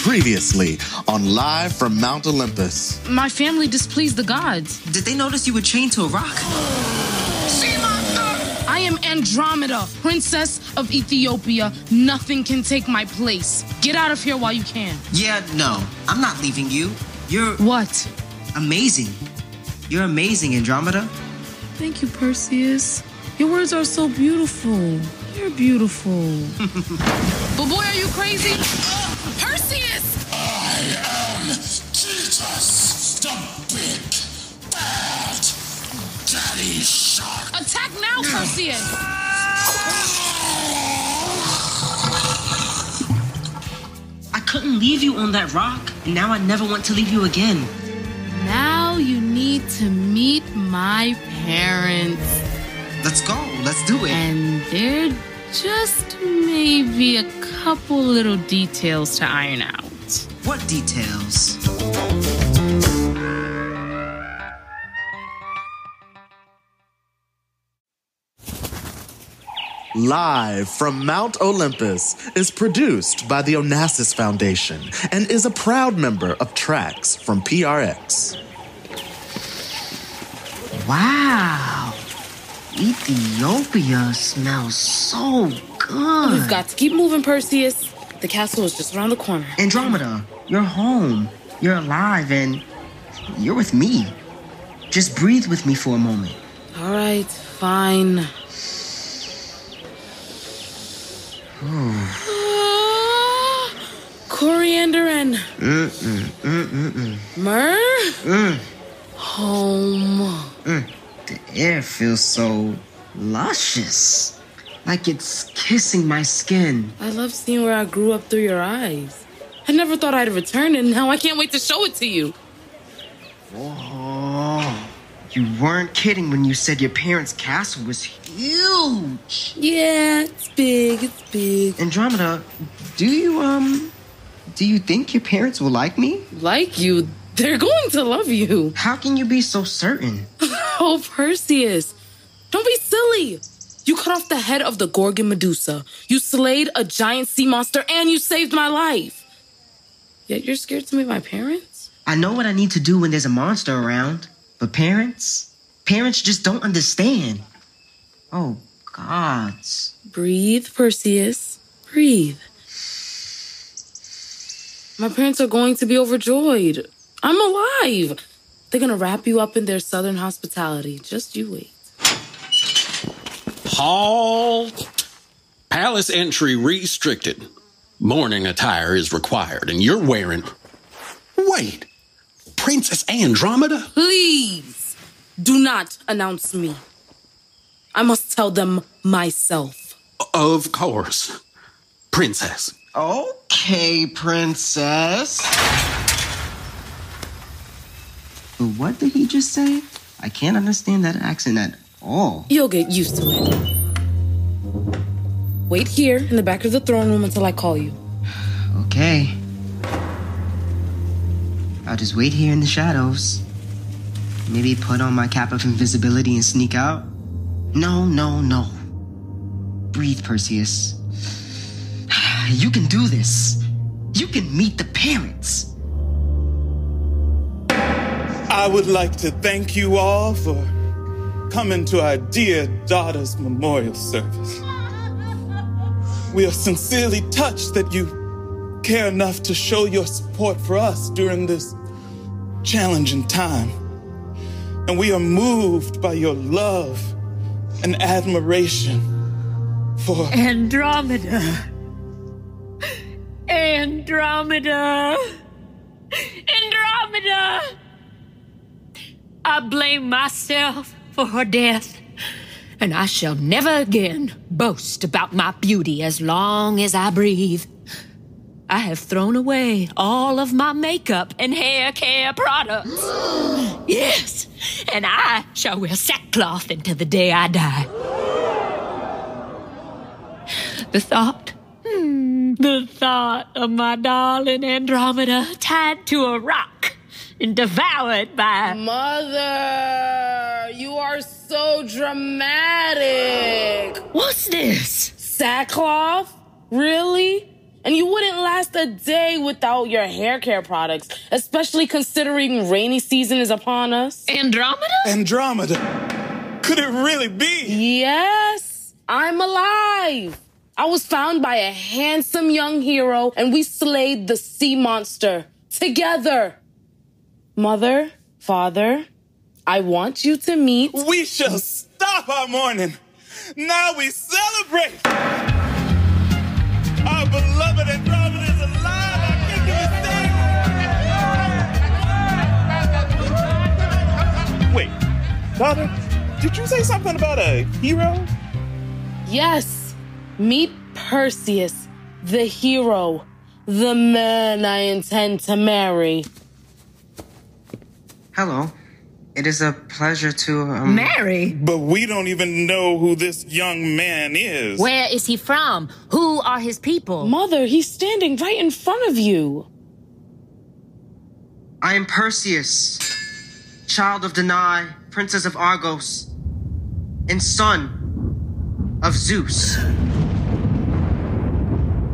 Previously on Live from Mount Olympus. My family displeased the gods. Did they notice you were chained to a rock? I am Andromeda, princess of Ethiopia. Nothing can take my place. Get out of here while you can. Yeah, no. I'm not leaving you. You're... What? Amazing. You're amazing, Andromeda. Thank you, Perseus. Your words are so beautiful. You're beautiful. But boy, are you crazy? Perseus! I am Jesus, the big, bad daddy shark. Attack now, Perseus! I couldn't leave you on that rock, and now I never want to leave you again. Now you need to meet my parents. Let's go. Let's do it. And there just maybe a couple little details to iron out. What details? Live from Mount Olympus is produced by the Onassis Foundation and is a proud member of Tracks from PRX. Wow. Ethiopia smells so good. We've got to keep moving, Perseus. The castle is just around the corner. Andromeda, you're home. You're alive, and you're with me. Just breathe with me for a moment. All right, fine. Coriander and myrrh. Home. The air feels so luscious. Like it's kissing my skin. I love seeing where I grew up through your eyes. I never thought I'd return, and now I can't wait to show it to you. Whoa. You weren't kidding when you said your parents' castle was huge. Yeah, it's big, it's big. Andromeda, do you think your parents will like me? Like you? They're going to love you. How can you be so certain? Oh, Perseus. Don't be silly. You cut off the head of the Gorgon Medusa. You slayed a giant sea monster, and you saved my life. Yet you're scared to meet my parents? I know what I need to do when there's a monster around. But parents just don't understand. Oh, gods. Breathe, Perseus. Breathe. My parents are going to be overjoyed. I'm alive. They're going to wrap you up in their southern hospitality. Just you wait. Halt! Palace entry restricted. Mourning attire is required, and you're wearing... Wait! Princess Andromeda? Please, do not announce me. I must tell them myself. Of course. Princess. Okay, princess. But what did he just say? I can't understand that accent at all. You'll get used to it. Wait here in the back of the throne room until I call you. Okay. I'll just wait here in the shadows. Maybe put on my cap of invisibility and sneak out. No. Breathe, Perseus. You can do this. You can meet the parents. I would like to thank you all for coming to our dear daughter's memorial service. We are sincerely touched that you care enough to show your support for us during this challenging time. And we are moved by your love and admiration for Andromeda. I blame myself for her death, and I shall never again boast about my beauty as long as I breathe. I have thrown away all of my makeup and hair care products. Yes, and I shall wear sackcloth until the day I die. The thought of my darling Andromeda tied to a rock and devoured by... Mother, you are so dramatic. What's this? Sackcloth? Really? And you wouldn't last a day without your hair care products, especially considering rainy season is upon us. Andromeda? Andromeda! Could it really be? Yes, I'm alive. I was found by a handsome young hero, and we slayed the sea monster together. Mother, father, I want you to meet... We shall stop our mourning. Now we celebrate. Our beloved Andromeda is alive. Our kingdom is saved. Wait, daughter, did you say something about a hero? Yes, meet Perseus, the hero, the man I intend to marry. Hello. It is a pleasure to, Marry? But we don't even know who this young man is. Where is he from? Who are his people? Mother, he's standing right in front of you. I am Perseus, child of Danae, princess of Argos, and son of Zeus.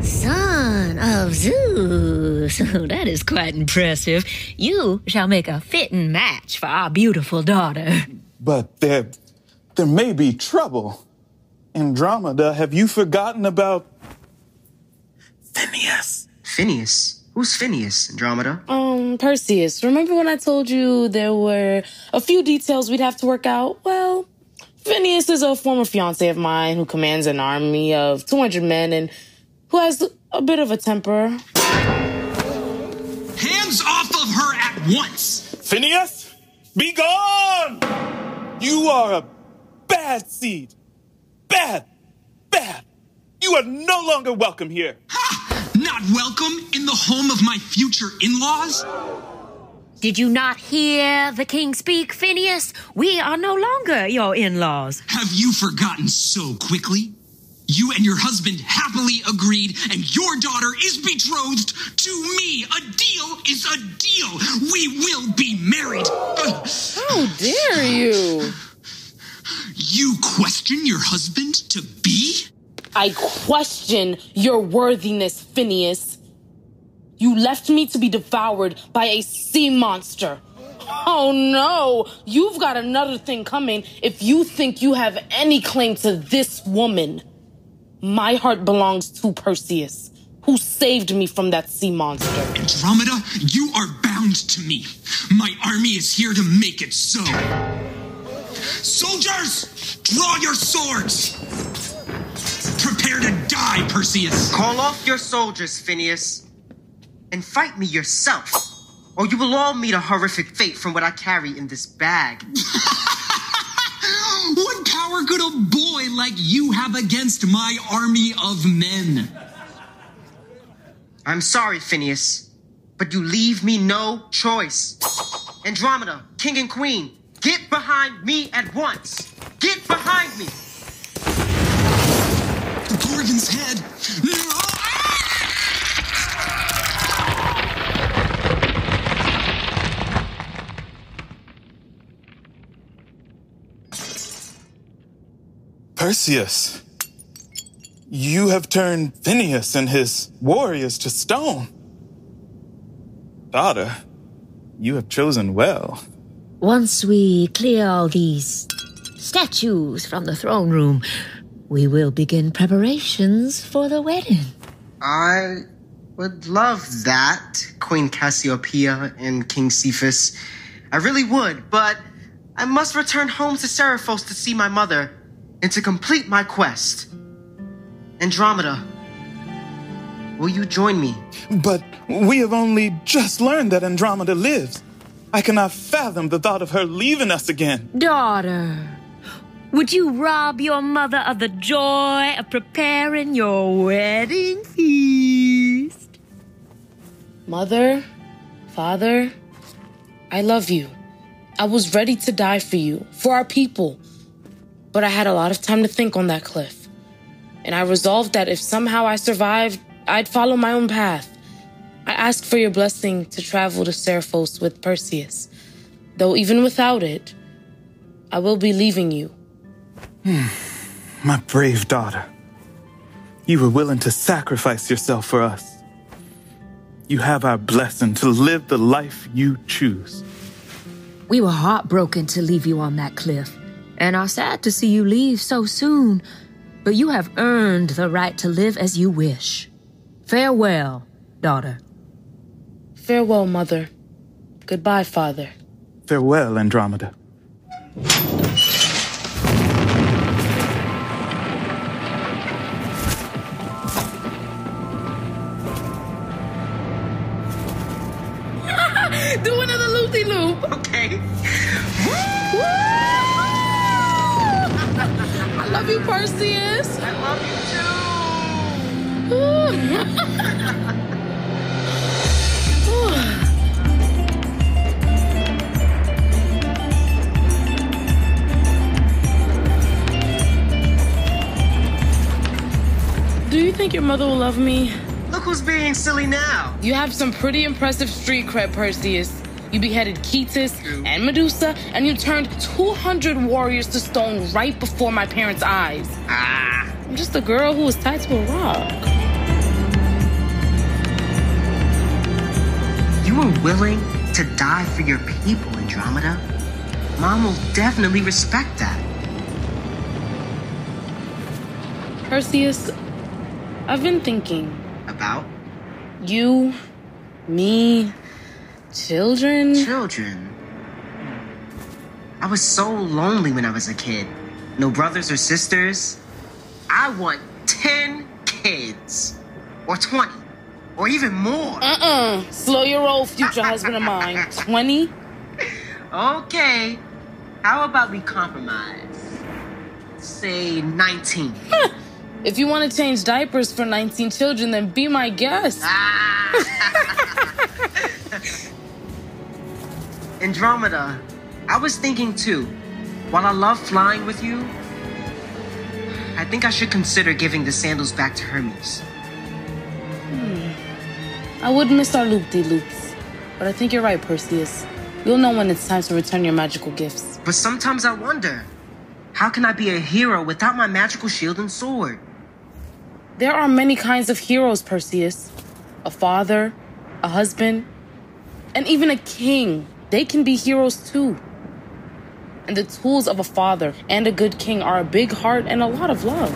Son of Zeus. That is quite impressive. You shall make a fitting match for our beautiful daughter. But there may be trouble. Andromeda, have you forgotten about Phineas? Phineas? Who's Phineas, Andromeda? Perseus, remember when I told you there were a few details we'd have to work out? Well, Phineas is a former fiancé of mine who commands an army of 200 men and who has a bit of a temper. Hands off of her at once! Phineas, be gone! You are a bad seed. Bad. You are no longer welcome here. Ha! Not welcome in the home of my future in-laws? Did you not hear the king speak, Phineas? We are no longer your in-laws. Have you forgotten so quickly? You and your husband happily agreed, and your daughter is betrothed to me. A deal is a deal. We will be married. How dare you? You question your husband to be? I question your worthiness, Phineas. You left me to be devoured by a sea monster. Oh no, you've got another thing coming if you think you have any claim to this woman. My heart belongs to Perseus, who saved me from that sea monster. Andromeda, you are bound to me. My army is here to make it so. Soldiers, draw your swords. Prepare to die, Perseus. Call off your soldiers, Phineas, and fight me yourself, or you will all meet a horrific fate from what I carry in this bag. What power could a boy like you have against my army of men? I'm sorry, Phineas, but you leave me no choice. Andromeda, king and queen, get behind me at once. Get behind me. The Gorgon's head. No! Perseus, you have turned Phineas and his warriors to stone. Daughter, you have chosen well. Once we clear all these statues from the throne room, we will begin preparations for the wedding. I would love that, Queen Cassiopeia and King Cepheus. I really would, but I must return home to Seraphos to see my mother and to complete my quest. Andromeda, will you join me? But we have only just learned that Andromeda lives. I cannot fathom the thought of her leaving us again. Daughter, would you rob your mother of the joy of preparing your wedding feast? Mother, father, I love you. I was ready to die for you, for our people. But I had a lot of time to think on that cliff. And I resolved that if somehow I survived, I'd follow my own path. I ask for your blessing to travel to Seraphos with Perseus. Though even without it, I will be leaving you. My brave daughter. You were willing to sacrifice yourself for us. you have our blessing to live the life you choose. We were heartbroken to leave you on that cliff, and are sad to see you leave so soon, but you have earned the right to live as you wish. Farewell, daughter. Farewell, Mother. Goodbye, Father. Farewell, Andromeda. Do another loop-de-loop. Okay. I love you, Perseus. I love Do you think your mother will love me? Look who's being silly now. You have some pretty impressive street cred, Perseus. You beheaded Cetus and Medusa, and you turned 200 warriors to stone right before my parents' eyes. I'm just a girl who was tied to a rock. You were willing to die for your people, Andromeda. Mom will definitely respect that. Perseus, I've been thinking. About? You, me, children. Children? I was so lonely when I was a kid. No brothers or sisters. I want 10 kids. Or 20. Or even more. Slow your roll, future husband of mine. 20? Okay. How about we compromise? Say 19. If you want to change diapers for 19 children, then be my guest. Andromeda, I was thinking too. While I love flying with you, I think I should consider giving the sandals back to Hermes. I would miss our loop-de-loops, but I think you're right, Perseus. You'll know when it's time to return your magical gifts. But sometimes I wonder, how can I be a hero without my magical shield and sword? There are many kinds of heroes, Perseus. A father, a husband, and even a king. They can be heroes too. And the tools of a father and a good king are a big heart and a lot of love.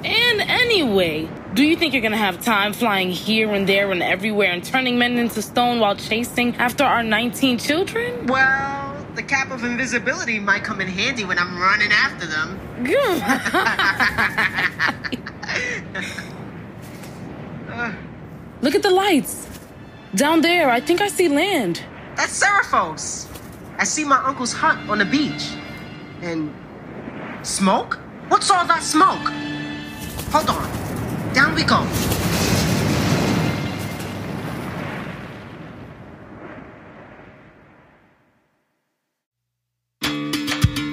And anyway, do you think you're gonna have time flying here and there and everywhere and turning men into stone while chasing after our 19 children? Well, the cap of invisibility might come in handy when I'm running after them. Look at the lights. Down there, I think I see land. That's Seraphos. I see my uncle's hut on the beach. And smoke? What's all that smoke? Hold on. Down we go.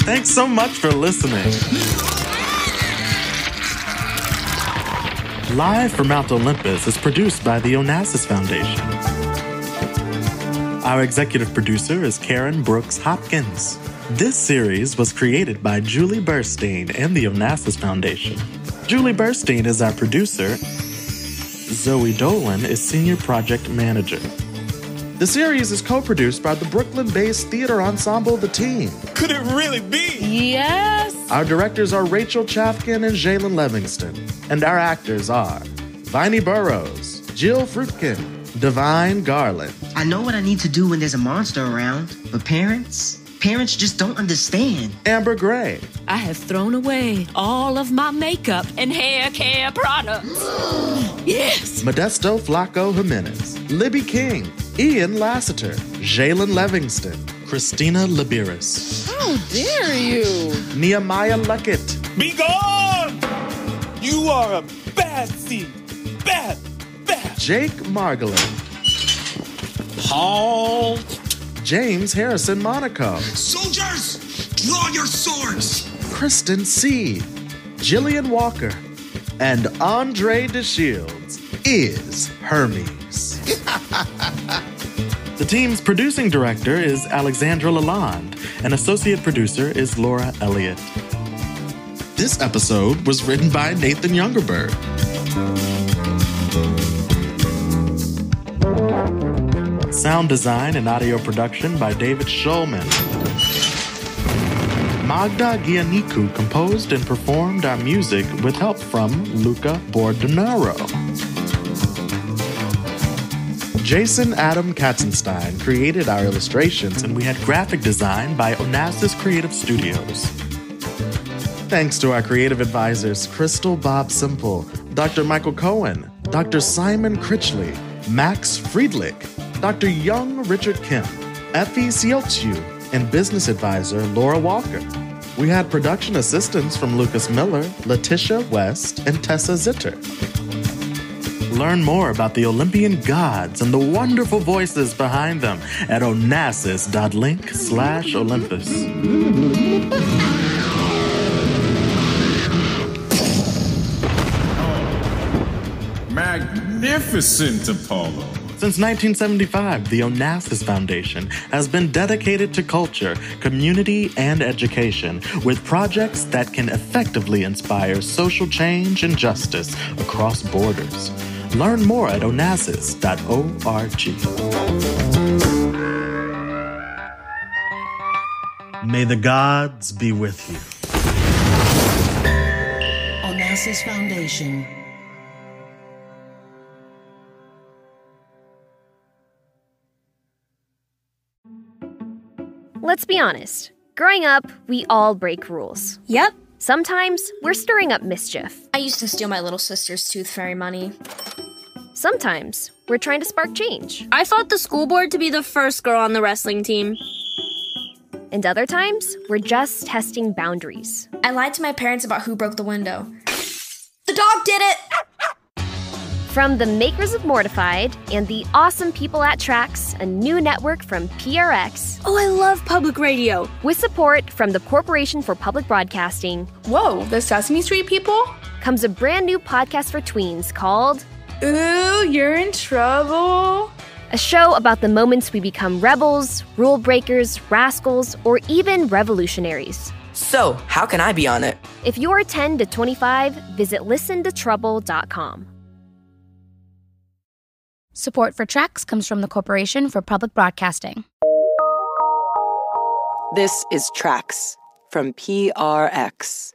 Thanks so much for listening. Live from Mount Olympus is produced by the Onassis Foundation. Our executive producer is Karen Brooks Hopkins. This series was created by Julie Burstein and the Onassis Foundation. Julie Burstein is our producer. Zoe Dolan is senior project manager. The series is co-produced by the Brooklyn-based theater ensemble The Team. Could it really be? Yes. Our directors are Rachel Chavkin and Zhailon Levingston. And our actors are Vinie Burrows, Jill Frutkin, Divine Garland. I know what I need to do when there's a monster around, but parents just don't understand. Amber Gray. I have thrown away all of my makeup and hair care products. Yes. Modesto Flako Jimenez. Libby King. Ian Lassiter. Zhailon Levingston. Christina Liberus. How dare you? Nehemiah Luckett. Be gone! You are a bad seed. Bad. Jake Margolin. Halt! James Harrison Monaco. Soldiers, draw your swords! Kristen Sieh. Jillian Walker. And Andre DeShields is Hermes. The team's producing director is Alexandra Lalonde, and associate producer is Laura Elliott. This episode was written by Nathan Youngerbird. Sound design and audio production by David Shulman. Magda Giannikou composed and performed our music with help from Luca Bordenaro. Jason Adam Katzenstein created our illustrations, and we had graphic design by Onassis Creative Studios. Thanks to our creative advisors Crystal Bob Simple, Dr. Michael Cohen, Dr. Simon Critchley, Max Friedlich, Dr. Young Richard Kim, Effie Sieltsu, and business advisor Laura Walker. We had production assistance from Lucas Miller, Letitia West, and Tessa Zitter. Learn more about the Olympian gods and the wonderful voices behind them at onassis.link/Olympus. Magnificent, Apollo. Since 1975, the Onassis Foundation has been dedicated to culture, community, and education with projects that can effectively inspire social change and justice across borders. Learn more at onassis.org. May the gods be with you. Onassis Foundation. Let's be honest. Growing up, we all break rules. Yep. Sometimes we're stirring up mischief. I used to steal my little sister's tooth fairy money. Sometimes we're trying to spark change. I fought the school board to be the first girl on the wrestling team. And other times, we're just testing boundaries. I lied to my parents about who broke the window. The dog did it! From the makers of Mortified and the awesome people at Trax, a new network from PRX. Oh, I love public radio. With support from the Corporation for Public Broadcasting. Whoa, the Sesame Street people? Comes a brand new podcast for tweens called Ooh, You're in Trouble. A show about the moments we become rebels, rule breakers, rascals, or even revolutionaries. So, how can I be on it? If you're 10 to 25, visit listentotrouble.com. Support for Trax comes from the Corporation for Public Broadcasting. This is Trax from PRX.